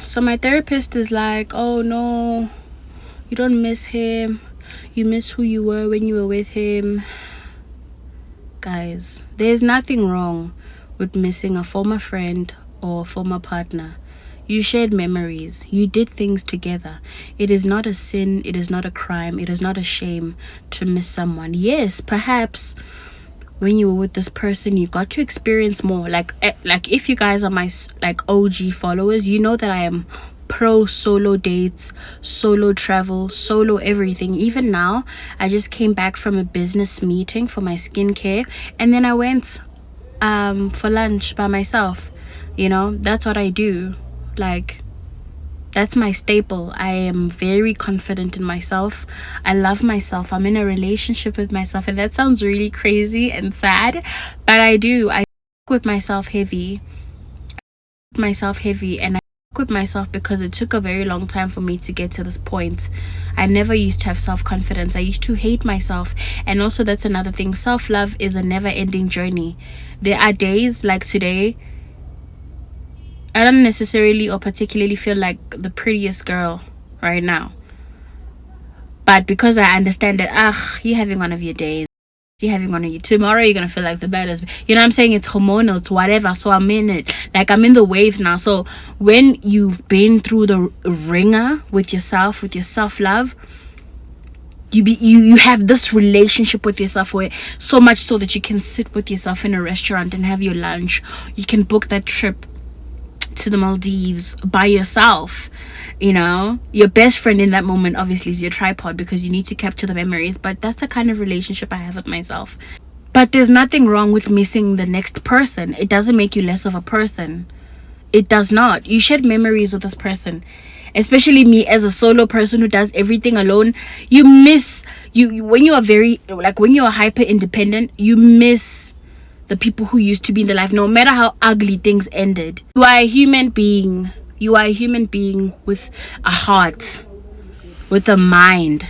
So my therapist is like, oh no, you don't miss him, you miss who you were when you were with him. Guys, there's nothing wrong with missing a former friend or former partner. You shared memories, you did things together. It is not a sin, it is not a crime, it is not a shame to miss someone. Yes, perhaps when you were with this person you got to experience more. Like if you guys are my like OG followers, you know that I am pro solo dates, solo travel, solo everything. Even now, I just came back from a business meeting for my skincare, and then I went for lunch by myself. That's what I do. Like, that's my staple. I am very confident in myself. I love myself. I'm in a relationship with myself, and that sounds really crazy and sad, but I do. I with myself heavy. And I with myself because it took a very long time for me to get to this point. I never used to have self-confidence. I used to hate myself. And also, that's another thing. Self-love is a never-ending journey. There are days like today I don't necessarily or particularly feel like the prettiest girl right now. But because I understand that, you're having one of your days. You're having one of your tomorrow, you're going to feel like the baddest. You know what I'm saying? It's hormonal, it's whatever. So I'm in it. Like, I'm in the waves now. So when you've been through the ringer with yourself, with your self-love, you have this relationship with yourself where so much so that you can sit with yourself in a restaurant and have your lunch. You can book that trip to the Maldives by yourself. Your best friend in that moment obviously is your tripod because you need to capture the memories, but that's the kind of relationship I have with myself. But there's nothing wrong with missing the next person. It doesn't make you less of a person. It does not. You shared memories with this person. Especially me as a solo person who does everything alone. You miss you when you are when you are hyper independent, you miss the people who used to be in the life, no matter how ugly things ended. You are a human being. You are a human being with a heart, with a mind.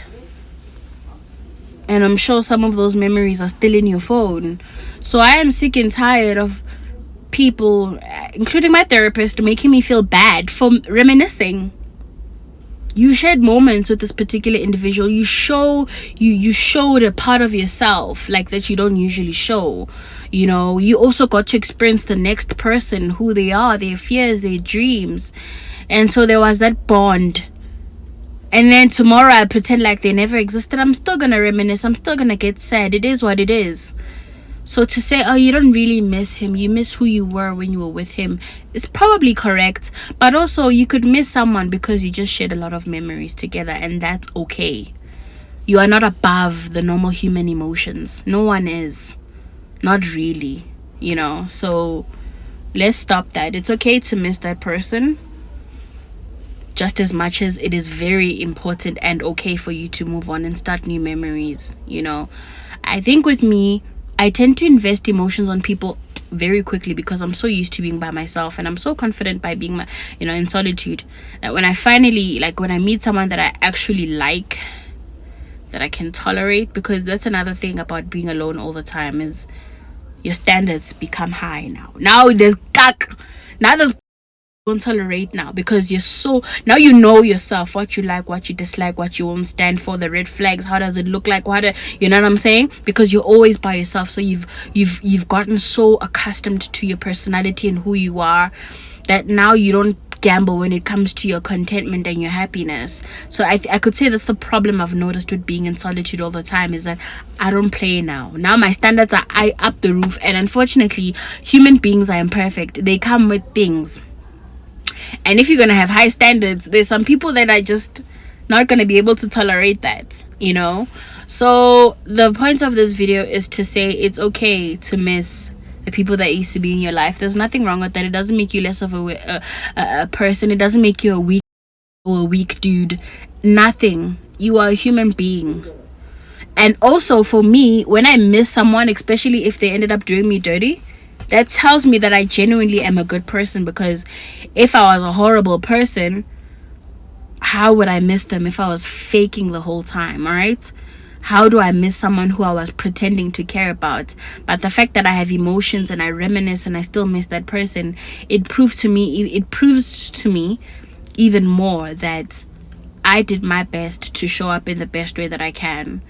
And I'm sure some of those memories are still in your phone. So I am sick and tired of people, including my therapist, making me feel bad for reminiscing. You shared moments with this particular individual. You showed a part of yourself like that you don't usually show. You also got to experience the next person, who they are, their fears, their dreams. And so there was that bond. And then tomorrow I pretend like they never existed. I'm still gonna reminisce. I'm still gonna get sad. It is what it is. So to say, oh, you don't really miss him, you miss who you were when you were with him, it's probably correct. But also, you could miss someone because you just shared a lot of memories together, and that's okay. You are not above the normal human emotions. No one is. Not really, So let's stop that. It's okay to miss that person, just as much as it is very important and okay for you to move on and start new memories. I think with me, I tend to invest emotions on people very quickly because I'm so used to being by myself, and I'm so confident by being in solitude, that when I finally, when I meet someone that I actually like, that I can tolerate, because that's another thing about being alone all the time is your standards become high now. Now there's don't tolerate now, because now you know yourself, what you like, what you dislike, what you won't stand for, the red flags, how does it look like, you know what I'm saying? Because you're always by yourself, so you've gotten so accustomed to your personality and who you are that now you don't gamble when it comes to your contentment and your happiness. So I could say that's the problem I've noticed with being in solitude all the time, is that I don't play now. Now my standards are up the roof, and unfortunately human beings are imperfect. They come with things. And if you're going to have high standards, there's some people that are just not going to be able to tolerate that, So the point of this video is to say it's okay to miss the people that used to be in your life. There's nothing wrong with that. It doesn't make you less of a person. It doesn't make you a weak dude. Nothing. You are a human being. And also for me, when I miss someone, especially if they ended up doing me dirty, that tells me that I genuinely am a good person. Because if I was a horrible person, how would I miss them if I was faking the whole time? All right, how do I miss someone who I was pretending to care about? But the fact that I have emotions and I reminisce and I still miss that person, it proves to me even more that I did my best to show up in the best way that I can.